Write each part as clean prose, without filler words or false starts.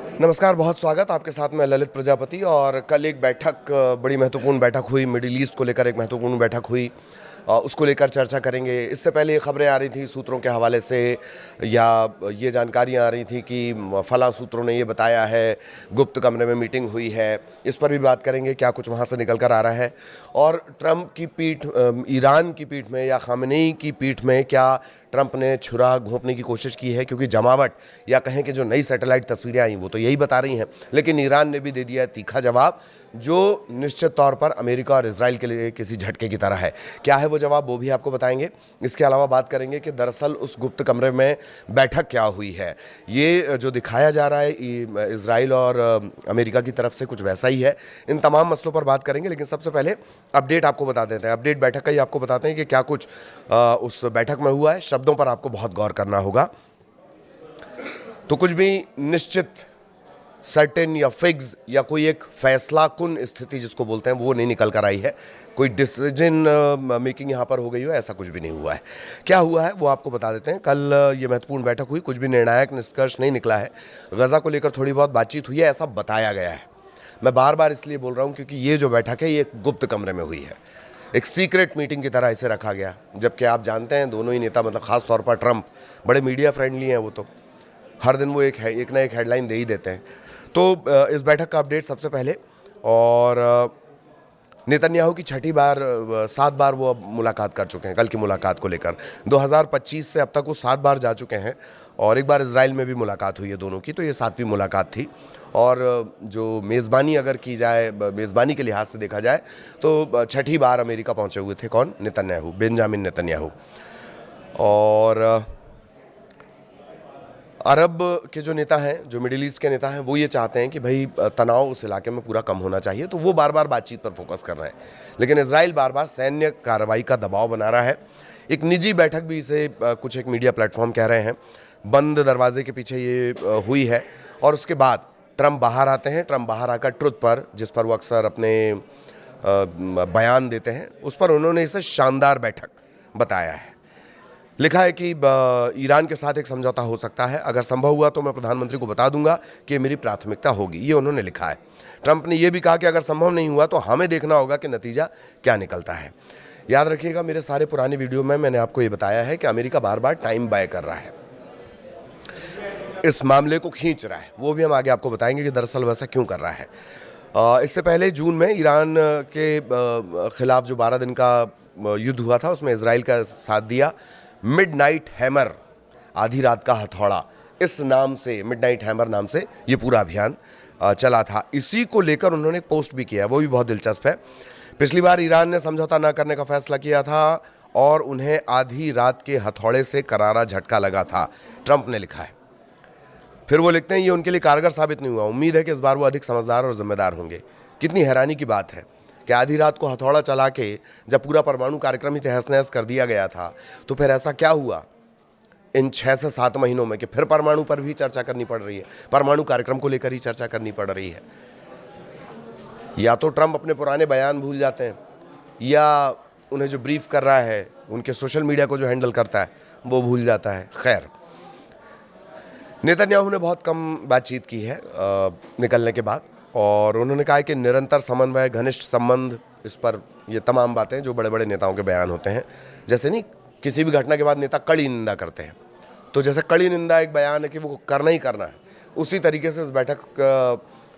नमस्कार, बहुत स्वागत आपके साथ में ललित प्रजापति। और कल एक बैठक, बड़ी महत्वपूर्ण बैठक हुई, मिडिल ईस्ट को लेकर एक महत्वपूर्ण बैठक हुई। उसको लेकर चर्चा करेंगे। इससे पहले ये खबरें आ रही थी सूत्रों के हवाले से, या ये जानकारियां आ रही थी कि फलां सूत्रों ने ये बताया है, गुप्त कमरे में मीटिंग हुई है। इस पर भी बात करेंगे, क्या कुछ वहाँ से निकल कर आ रहा है। और ट्रंप की पीठ, ईरान की पीठ में या खामेनेई की पीठ में क्या ट्रंप ने छुरा घोंपने की कोशिश की है, क्योंकि जमावट या कहें कि जो नई सैटेलाइट तस्वीरें आई वो तो यही बता रही हैं। लेकिन ईरान ने भी दे दिया है तीखा जवाब, जो निश्चित तौर पर अमेरिका और इजराइल के लिए किसी झटके की तरह है। क्या है वो जवाब, वो भी आपको बताएंगे। इसके अलावा बात करेंगे कि दरअसल उस गुप्त कमरे में बैठक क्या हुई है। ये जो दिखाया जा रहा है इजराइल और अमेरिका की तरफ से कुछ वैसा ही है। इन तमाम मसलों पर बात करेंगे, लेकिन सबसे पहले अपडेट आपको बता देते हैं। अपडेट बैठक का ही आपको बताते हैं कि क्या कुछ उस बैठक में हुआ है। शब्दों पर आपको बहुत गौर करना होगा। तो कुछ भी निश्चित, सर्टेन या फिक्स या कोई एक फैसला कुन स्थिति जिसको बोलते हैं वो नहीं निकल कर आई है। कोई डिसीजन मेकिंग यहाँ पर हो गई हो, ऐसा कुछ भी नहीं हुआ है। क्या हुआ है वो आपको बता देते हैं। कल ये महत्वपूर्ण बैठक हुई, कुछ भी निर्णायक निष्कर्ष नहीं निकला है। गज़ा को लेकर थोड़ी बहुत बातचीत हुई है, ऐसा बताया गया है। मैं बार बार इसलिए बोल रहा हूँ क्योंकि ये जो बैठक है ये एक गुप्त कमरे में हुई है, एक सीक्रेट मीटिंग की तरह इसे रखा गया। जबकि आप जानते हैं दोनों ही नेता, मतलब ख़ास तौर पर ट्रंप, बड़े मीडिया फ्रेंडली हैं। वो तो हर दिन वो एक ना एक हेडलाइन दे ही देते हैं। तो इस बैठक का अपडेट सबसे पहले। और नेतन्याहू की छठी बार, 7 बार वो अब मुलाकात कर चुके हैं। कल की मुलाकात को लेकर 2025 से अब तक वो 7 बार जा चुके हैं। और एक बार इजराइल में भी मुलाकात हुई है दोनों की, तो ये 7वीं मुलाकात थी। और जो मेज़बानी अगर की जाए, मेज़बानी के लिहाज से देखा जाए, तो छठी बार अमेरिका पहुंचे हुए थे। कौन? Netanyahu, Benjamin Netanyahu. और अरब के जो नेता हैं, जो मिडिल ईस्ट के नेता हैं, वो ये चाहते हैं कि भाई तनाव उस इलाके में पूरा कम होना चाहिए, तो वो बार बार बातचीत पर फोकस कर रहे हैं। लेकिन इजराइल बार बार सैन्य कार्रवाई का दबाव बना रहा है। एक निजी बैठक भी इसे कुछ एक मीडिया प्लेटफॉर्म कह रहे हैं, बंद दरवाजे के पीछे ये हुई है। और उसके बाद ट्रंप बाहर आते हैं। ट्रंप बाहर आकर ट्रुथ पर, जिस पर वो अक्सर अपने बयान देते हैं, उस पर उन्होंने इसे शानदार बैठक बताया है। लिखा है कि ईरान के साथ एक समझौता हो सकता है, अगर संभव हुआ तो मैं प्रधानमंत्री को बता दूंगा कि ये मेरी प्राथमिकता होगी, ये उन्होंने लिखा है। ट्रंप ने यह भी कहा कि अगर संभव नहीं हुआ तो हमें देखना होगा कि नतीजा क्या निकलता है। याद रखिएगा, मेरे सारे पुराने वीडियो में मैंने आपको ये बताया है कि अमेरिका बार बार टाइम बाय कर रहा है, इस मामले को खींच रहा है। वो भी हम आगे आपको बताएंगे कि दरअसल वैसा क्यों कर रहा है। इससे पहले जून में ईरान के खिलाफ जो 12 दिन का युद्ध हुआ था, उसमें इजराइल का साथ दिया। मिडनाइट हैमर, आधी रात का हथौड़ा, इस नाम से, मिडनाइट हैमर नाम से ये पूरा अभियान चला था। इसी को लेकर उन्होंने पोस्ट भी किया, वो भी बहुत दिलचस्प है। पिछली बार ईरान ने समझौता न करने का फैसला किया था और उन्हें आधी रात के हथौड़े से करारा झटका लगा था, ट्रंप ने लिखा है। फिर वो लिखते हैं ये उनके लिए कारगर साबित नहीं हुआ, उम्मीद है कि इस बार वो अधिक समझदार और जिम्मेदार होंगे। कितनी हैरानी की बात है कि आधी रात को हथौड़ा चला के जब पूरा परमाणु कार्यक्रम ही तहस नहस कर दिया गया था, तो फिर ऐसा क्या हुआ इन 6 से 7 महीनों में कि फिर परमाणु पर भी चर्चा करनी पड़ रही है, परमाणु कार्यक्रम को लेकर ही चर्चा करनी पड़ रही है। या तो ट्रंप अपने पुराने बयान भूल जाते हैं, या उन्हें जो ब्रीफ कर रहा है, उनके सोशल मीडिया को जो हैंडल करता है, वो भूल जाता है। खैर, नेतन्याहू ने बहुत कम बातचीत की है निकलने के बाद, और उन्होंने कहा कि निरंतर समन्वय, घनिष्ठ संबंध, इस पर ये तमाम बातें जो बड़े बड़े नेताओं के बयान होते हैं। जैसे नहीं, किसी भी घटना के बाद नेता कड़ी निंदा करते हैं, तो जैसे कड़ी निंदा एक बयान है कि वो करना ही करना है, उसी तरीके से इस बैठक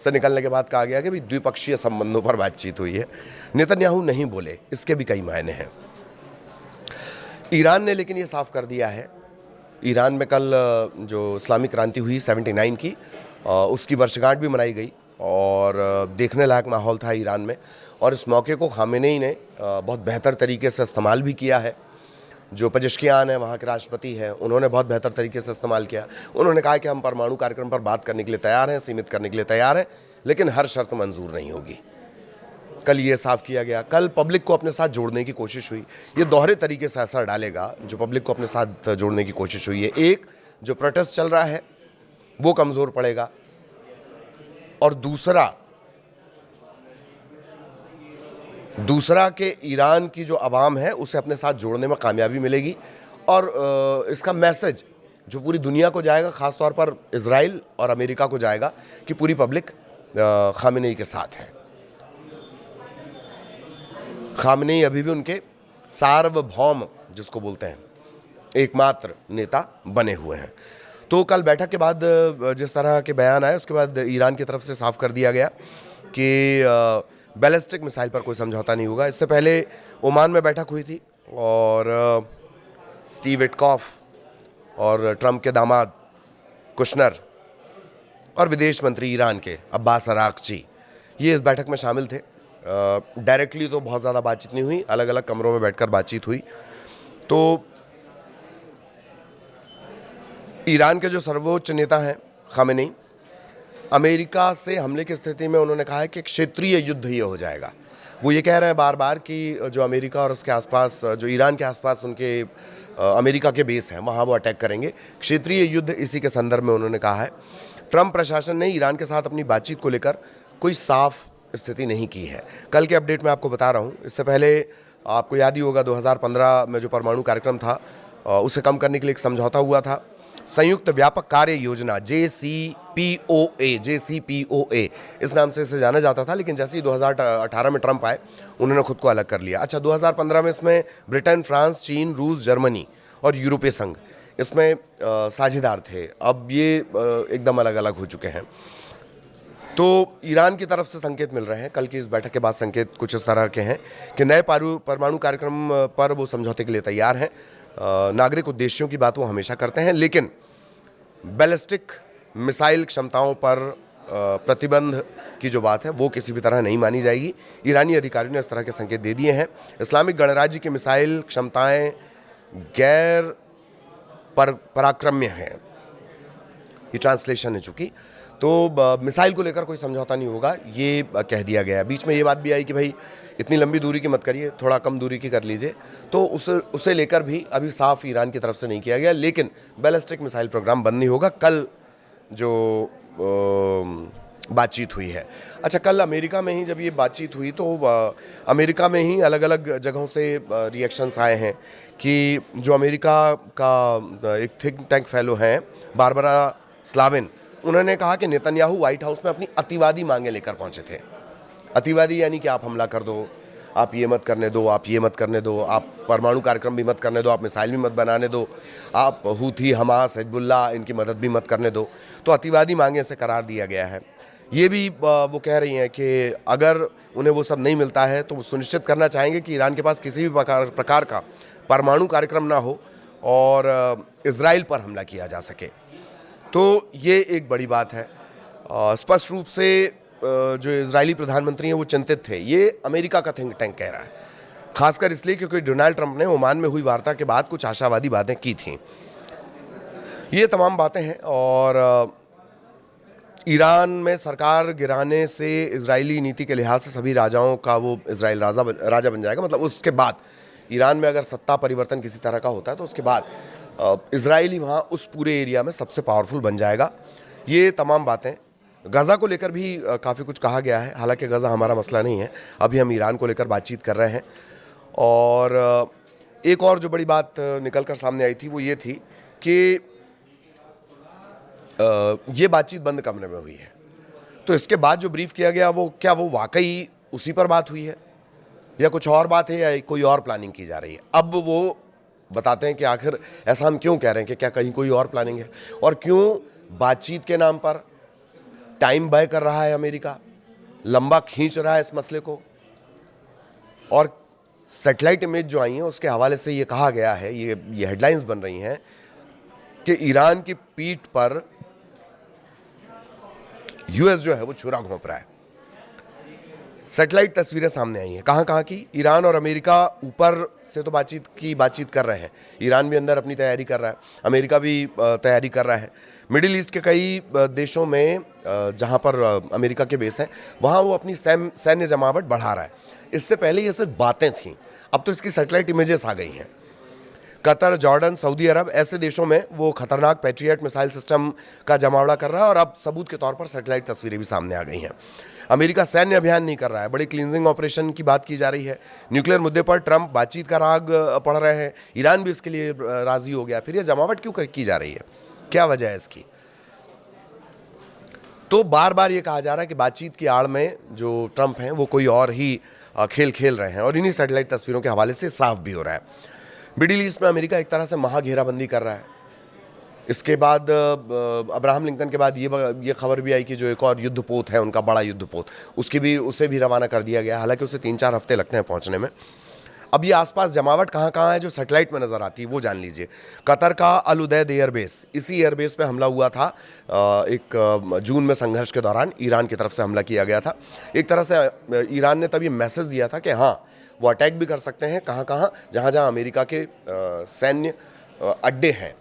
से निकलने के बाद कहा गया कि भी द्विपक्षीय संबंधों पर बातचीत हुई है। नेतन्याहू नहीं बोले, इसके भी कई मायने हैं। ईरान ने लेकिन ये साफ कर दिया है। ईरान में कल जो इस्लामिक क्रांति हुई 79 की, उसकी वर्षगांठ भी मनाई गई और देखने लायक माहौल था ईरान में। और इस मौके को खामेनेई ने बहुत बेहतर तरीके से इस्तेमाल भी किया है। जो पजेश्कियान है, वहाँ के राष्ट्रपति हैं, उन्होंने बहुत बेहतर तरीके से इस्तेमाल किया। उन्होंने कहा कि हम परमाणु कार्यक्रम पर बात करने के लिए तैयार हैं, सीमित करने के लिए तैयार हैं, लेकिन हर शर्त मंजूर नहीं होगी। कल ये साफ किया गया। कल पब्लिक को अपने साथ जोड़ने की कोशिश हुई। ये दोहरे तरीके से असर डालेगा जो पब्लिक को अपने साथ जोड़ने की कोशिश हुई है। एक, जो प्रोटेस्ट चल रहा है वो कमज़ोर पड़ेगा, और दूसरा कि ईरान की जो आवाम है उसे अपने साथ जोड़ने में कामयाबी मिलेगी। और इसका मैसेज जो पूरी दुनिया को जाएगा, ख़ास तौर पर इजराइल और अमेरिका को जाएगा कि पूरी पब्लिक खामेनेई के साथ है। खामेनेई अभी भी उनके सार्वभौम जिसको बोलते हैं एकमात्र नेता बने हुए हैं। तो कल बैठक के बाद जिस तरह के बयान आए उसके बाद ईरान की तरफ से साफ कर दिया गया कि बैलिस्टिक मिसाइल पर कोई समझौता नहीं होगा। इससे पहले ओमान में बैठक हुई थी और स्टीव विटकॉफ और ट्रंप के दामाद कुशनर और विदेश मंत्री ईरान के अब्बास अरागची ये इस बैठक में शामिल थे। डायरेक्टली तो बहुत ज़्यादा बातचीत नहीं हुई, अलग अलग कमरों में बैठकर बातचीत हुई। तो ईरान के जो सर्वोच्च नेता हैं खामेनेई, अमेरिका से हमले की स्थिति में उन्होंने कहा है कि क्षेत्रीय युद्ध ये हो जाएगा। वो ये कह रहे हैं बार बार कि जो अमेरिका और उसके आसपास, जो ईरान के आसपास उनके अमेरिका के बेस हैं, वहाँ वो अटैक करेंगे। क्षेत्रीय युद्ध इसी के संदर्भ में उन्होंने कहा है। ट्रंप प्रशासन ने ईरान के साथ अपनी बातचीत को लेकर कोई साफ स्थिति नहीं की है। कल के अपडेट में आपको बता रहा हूँ। इससे पहले आपको याद ही होगा 2015 में जो परमाणु कार्यक्रम था उसे कम करने के लिए एक समझौता हुआ था। संयुक्त व्यापक कार्य योजना JCPOA इस नाम से इसे जाना जाता था, लेकिन जैसे ही 2018 में ट्रंप आए उन्होंने खुद को अलग कर लिया। अच्छा, 2015 में इसमें ब्रिटेन, फ्रांस, चीन, रूस, जर्मनी और यूरोपीय संघ इसमें साझेदार थे। अब ये एकदम अलग अलग हो चुके हैं। तो ईरान की तरफ से संकेत मिल रहे हैं, कल की इस बैठक के बाद संकेत कुछ इस तरह के हैं कि नए परमाणु कार्यक्रम पर वो समझौते के लिए तैयार हैं। नागरिक उद्देश्यों की बात वो हमेशा करते हैं, लेकिन बैलिस्टिक मिसाइल क्षमताओं पर प्रतिबंध की जो बात है वो किसी भी तरह नहीं मानी जाएगी। ईरानी अधिकारियों ने इस तरह के संकेत दे दिए हैं। इस्लामिक गणराज्य की मिसाइल क्षमताएं गैर पराक्रम्य हैं, ये ट्रांसलेशन है चूँकि। तो मिसाइल को लेकर कोई समझौता नहीं होगा, ये कह दिया गया। बीच में ये बात भी आई कि भाई इतनी लंबी दूरी की मत करिए, थोड़ा कम दूरी की कर लीजिए। तो उसे लेकर भी अभी साफ ईरान की तरफ से नहीं किया गया, लेकिन बैलिस्टिक मिसाइल प्रोग्राम बंद नहीं होगा। कल जो बातचीत हुई है, अच्छा, कल अमेरिका में ही जब ये बातचीत हुई तो अमेरिका में ही अलग अलग जगहों से रिएक्शंस आए हैं कि जो अमेरिका का एक थिंक टैंक फेलो हैं बारबरा स्लाविन, उन्होंने कहा कि नेतन्याहू व्हाइट हाउस में अपनी अतिवादी मांगे लेकर पहुंचे थे। अतिवादी यानी कि आप हमला कर दो, आप ये मत करने दो, आप ये मत करने दो, आप परमाणु कार्यक्रम भी मत करने दो, आप मिसाइल भी मत बनाने दो, आप हूथी, हमास, हिजबुल्लाह इनकी मदद भी मत करने दो। तो अतिवादी मांगे से करार दिया गया है। ये भी वो कह रही हैं कि अगर उन्हें वो सब नहीं मिलता है तो वो सुनिश्चित करना चाहेंगे कि ईरान के पास किसी भी प्रकार का परमाणु कार्यक्रम ना हो और इजराइल पर हमला किया जा सके। तो ये एक बड़ी बात है। स्पष्ट रूप से जो इजरायली प्रधानमंत्री हैं वो चिंतित थे, ये अमेरिका का थिंक टैंक कह रहा है, खासकर इसलिए क्योंकि डोनाल्ड ट्रंप ने ओमान में हुई वार्ता के बाद कुछ आशावादी बातें की थीं। ये तमाम बातें हैं और ईरान में सरकार गिराने से इजरायली नीति के लिहाज से सभी राजाओं का वो इजराइल राजा बन जाएगा। मतलब उसके बाद ईरान में अगर सत्ता परिवर्तन किसी तरह का होता है तो उसके बाद इजराइली वहाँ उस पूरे एरिया में सबसे पावरफुल बन जाएगा। ये तमाम बातें, गज़ा को लेकर भी काफ़ी कुछ कहा गया है। हालांकि गज़ा हमारा मसला नहीं है, अभी हम ईरान को लेकर बातचीत कर रहे हैं। और एक और जो बड़ी बात निकल कर सामने आई थी वो ये थी कि ये बातचीत बंद कमरे में हुई है। तो इसके बाद जो ब्रीफ किया गया वो क्या वो वाकई उसी पर बात हुई है या कुछ और बात है या कोई और प्लानिंग की जा रही है। अब वो बताते हैं कि आखिर ऐसा हम क्यों कह रहे हैं कि क्या कहीं कोई और प्लानिंग है और क्यों बातचीत के नाम पर टाइम बाय कर रहा है अमेरिका, लंबा खींच रहा है इस मसले को। और सैटेलाइट इमेज जो आई हैं उसके हवाले से ये कहा गया है, ये हेडलाइंस बन रही हैं कि ईरान की पीठ पर यूएस जो है वो छुरा घोंप रहा है। सैटेलाइट तस्वीरें सामने आई हैं, कहाँ की। ईरान और अमेरिका ऊपर से तो बातचीत कर रहे हैं, ईरान भी अंदर अपनी तैयारी कर रहा है, अमेरिका भी तैयारी कर रहा है। मिडिल ईस्ट के कई देशों में जहाँ पर अमेरिका के बेस हैं वहाँ वो अपनी सैन्य जमावट बढ़ा रहा है। इससे पहले ये सिर्फ बातें थीं, अब तो इसकी सैटेलाइट इमेजेस आ गई हैं। कतर, जॉर्डन, सऊदी अरब ऐसे देशों में वो खतरनाक पैट्रियट मिसाइल सिस्टम का जमावड़ा कर रहा है और अब सबूत के तौर पर सैटेलाइट तस्वीरें भी सामने आ गई हैं। अमेरिका सैन्य अभियान नहीं कर रहा है, बड़ी क्लींजिंग ऑपरेशन की बात की जा रही है। न्यूक्लियर मुद्दे पर ट्रंप बातचीत का राग पढ़ रहे हैं, ईरान भी इसके लिए राजी हो गया। फिर ये जमावट क्यों की जा रही है? क्या वजह है इसकी? तो बार बार ये कहा जा रहा है कि बातचीत की आड़ में जो ट्रंप हैं वो कोई और ही खेल खेल रहे हैं, और इन्हीं सैटेलाइट तस्वीरों के हवाले से साफ भी हो रहा है। मिडिल ईस्ट में अमेरिका एक तरह से महाघेराबंदी कर रहा है। इसके बाद अब्राहम लिंकन के बाद ये खबर भी आई कि जो एक और युद्धपोत है उनका, बड़ा युद्धपोत, उसे भी रवाना कर दिया गया। हालांकि उसे 3-4 हफ्ते लगते हैं पहुंचने में। अब ये आसपास जमावट कहाँ कहाँ है जो सैटेलाइट में नज़र आती है वो जान लीजिए। कतर का अल उदैद एयरबेस, इसी एयरबेस पे हमला हुआ था एक जून में संघर्ष के दौरान, ईरान की तरफ से हमला किया गया था। एक तरह से ईरान ने तब ये मैसेज दिया था कि हाँ, वो अटैक भी कर सकते हैं कहाँ कहाँ, जहाँ जहाँ अमेरिका के सैन्य अड्डे हैं,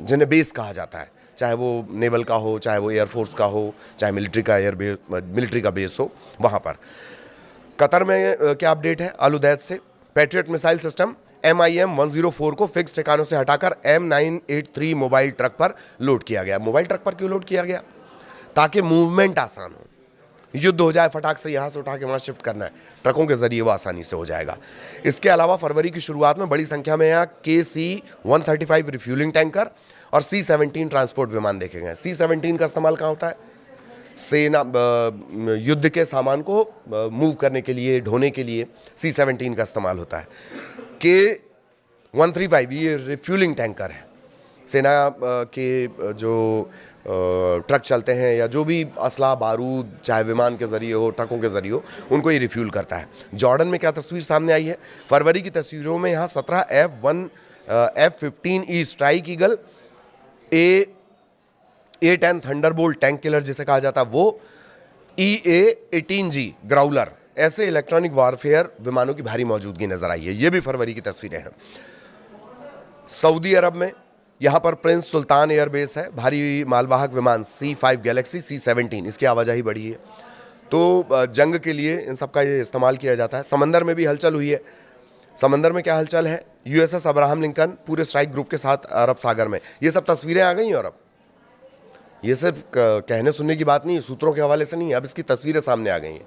जिन्हें बेस कहा जाता है, चाहे वो नेवल का हो, चाहे वो एयरफोर्स का हो, चाहे मिलिट्री का बेस हो, वहाँ पर। कतर में क्या अपडेट है अल उदैद से? पैट्रियट मिसाइल सिस्टम MIM 104 को फिक्स ठिकानों से हटाकर M983 मोबाइल ट्रक पर लोड किया गया। मोबाइल ट्रक पर क्यों लोड किया गया? ताकि मूवमेंट आसान हो, युद्ध हो जाए, फटाक से यहाँ से उठा के वहाँ शिफ्ट करना है, ट्रकों के जरिए वो आसानी से हो जाएगा। इसके अलावा फरवरी की शुरुआत में बड़ी संख्या में यहाँ KC-135 रिफ्यूलिंग टैंकर और C-17 ट्रांसपोर्ट विमान देखे गए। C-17 का इस्तेमाल कहाँ होता है? सेना युद्ध के सामान को मूव करने के लिए, ढोने के लिए C-17 का इस्तेमाल होता है। K-135 ये रिफ्यूलिंग टैंकर है। सेना के जो ट्रक चलते हैं या जो भी असला बारूद, चाहे विमान के ज़रिए हो, ट्रकों के ज़रिए हो, उनको ये रिफ्यूल करता है। जॉर्डन में क्या तस्वीर सामने आई है? फरवरी की तस्वीरों में यहाँ 17 F-15E strike eagle, A-10 Thunderbolt tank killer जिसे कहा जाता है वो, EA-18G ग्राउलर, ऐसे इलेक्ट्रॉनिक वॉरफेयर विमानों की भारी मौजूदगी नजर आई है। ये भी फरवरी की तस्वीरें हैं। सऊदी अरब में यहाँ पर प्रिंस सुल्तान एयरबेस है, भारी मालवाहक विमान C-5 गैलेक्सी, C-17, इसकी आवाजाही बढ़ी है। तो जंग के लिए इन सब का ये इस्तेमाल किया जाता है। समंदर में भी हलचल हुई है। समंदर में क्या हलचल है? USS अब्राहम लिंकन पूरे स्ट्राइक ग्रुप के साथ अरब सागर में। ये सब तस्वीरें आ गई हैं। और अब ये सिर्फ कहने सुनने की बात नहीं है, सूत्रों के हवाले से नहीं है, अब इसकी तस्वीरें सामने आ गई हैं।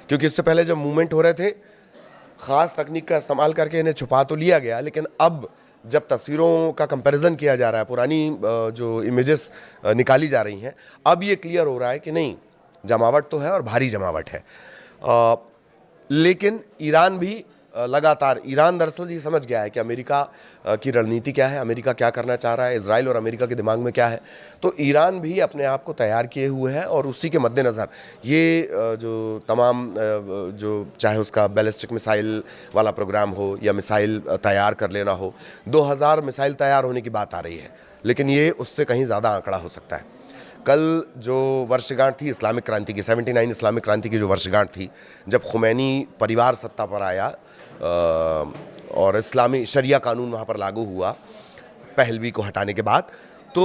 क्योंकि इससे पहले जब मूवमेंट हो रहे थे, ख़ास तकनीक का इस्तेमाल करके इन्हें छुपा तो लिया गया, लेकिन अब जब तस्वीरों का कंपैरिजन किया जा रहा है, पुरानी जो इमेजेस निकाली जा रही हैं, अब ये क्लियर हो रहा है कि नहीं, जमावट तो है और भारी जमावट है। लेकिन ईरान भी ईरान दरअसल ये समझ गया है कि अमेरिका की रणनीति क्या है, अमेरिका क्या करना चाह रहा है, इजराइल और अमेरिका के दिमाग में क्या है। तो ईरान भी अपने आप को तैयार किए हुए है और उसी के मद्देनज़र ये जो तमाम जो चाहे उसका बैलिस्टिक मिसाइल वाला प्रोग्राम हो या मिसाइल तैयार कर लेना हो, 2000 मिसाइल तैयार होने की बात आ रही है, लेकिन ये उससे कहीं ज़्यादा आंकड़ा हो सकता है। कल जो वर्षगांठ थी इस्लामिक क्रांति की, 79 इस्लामिक क्रांति की जो वर्षगांठ थी, जब खुमैनी परिवार सत्ता पर आया और इस्लामी शरिया कानून वहाँ पर लागू हुआ पहलवी को हटाने के बाद, तो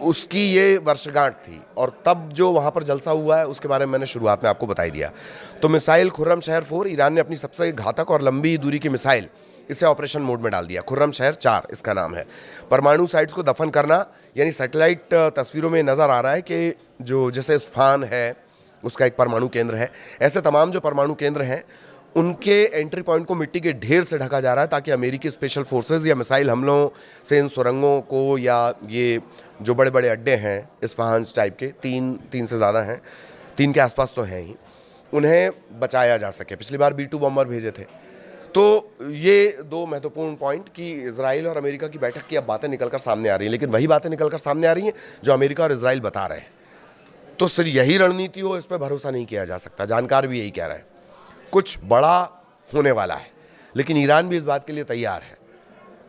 उसकी ये वर्षगांठ थी। और तब जो वहाँ पर जलसा हुआ है उसके बारे में मैंने शुरुआत में आपको बताई दिया। तो मिसाइल खुर्रम शहर 4, ईरान ने अपनी सबसे घातक और लंबी दूरी की मिसाइल, इसे ऑपरेशन मोड में डाल दिया। खुर्रम शहर 4 इसका नाम है। परमाणु साइट्स को दफन करना, यानी सैटेलाइट तस्वीरों में नज़र आ रहा है कि जो जैसे इस्फहान है उसका एक परमाणु केंद्र है, ऐसे तमाम जो परमाणु केंद्र हैं उनके एंट्री पॉइंट को मिट्टी के ढेर से ढका जा रहा है, ताकि अमेरिकी स्पेशल फोर्सेस या मिसाइल हमलों से इन सुरंगों को, या ये जो बड़े बड़े अड्डे हैं इस्फहान टाइप के, तीन से ज़्यादा हैं, 3 के आसपास तो हैं ही, उन्हें बचाया जा सके। पिछली बार B-2 बॉम्बर भेजे थे। तो ये 2 महत्वपूर्ण पॉइंट कि इजराइल और अमेरिका की बैठक की अब बातें निकलकर सामने आ रही हैं, लेकिन वही बातें निकलकर सामने आ रही हैं जो अमेरिका और इजराइल बता रहे हैं। तो सिर्फ यही रणनीति हो, इस पर भरोसा नहीं किया जा सकता। जानकार भी यही कह रहे हैं, कुछ बड़ा होने वाला है, लेकिन ईरान भी इस बात के लिए तैयार है।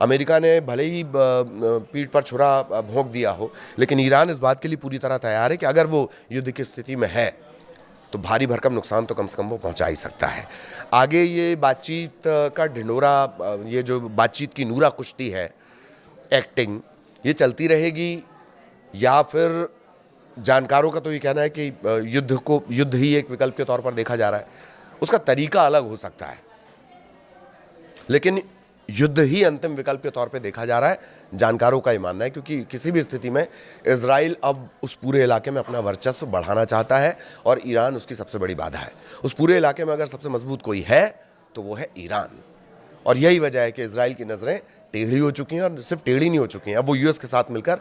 अमेरिका ने भले ही पीठ पर छुरा भोंक दिया हो, लेकिन ईरान इस बात के लिए पूरी तरह तैयार है कि अगर वो युद्ध की स्थिति में है तो भारी भरकम नुकसान तो कम से कम वो पहुंचा ही सकता है। आगे ये बातचीत का ढिंडोरा, ये जो बातचीत की नूरा कुश्ती है, एक्टिंग, ये चलती रहेगी, या फिर जानकारों का तो ये कहना है कि युद्ध ही एक विकल्प के तौर पर देखा जा रहा है। उसका तरीका अलग हो सकता है, लेकिन युद्ध ही अंतिम विकल्प के तौर पे देखा जा रहा है, जानकारों का ये मानना है। क्योंकि किसी भी स्थिति में इजराइल अब उस पूरे इलाके में अपना वर्चस्व बढ़ाना चाहता है और ईरान उसकी सबसे बड़ी बाधा है। उस पूरे इलाके में अगर सबसे मजबूत कोई है तो वो है ईरान, और यही वजह है कि इजराइल की नज़रें टेढ़ी हो चुकी हैं, और सिर्फ टेढ़ी नहीं हो चुकी हैं, अब वो यूएस के साथ मिलकर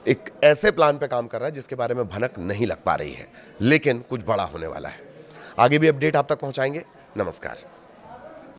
एक ऐसे प्लान पे काम कर रहा है जिसके बारे में भनक नहीं लग पा रही है, लेकिन कुछ बड़ा होने वाला है। आगे भी अपडेट आप तक पहुंचाएंगे। नमस्कार।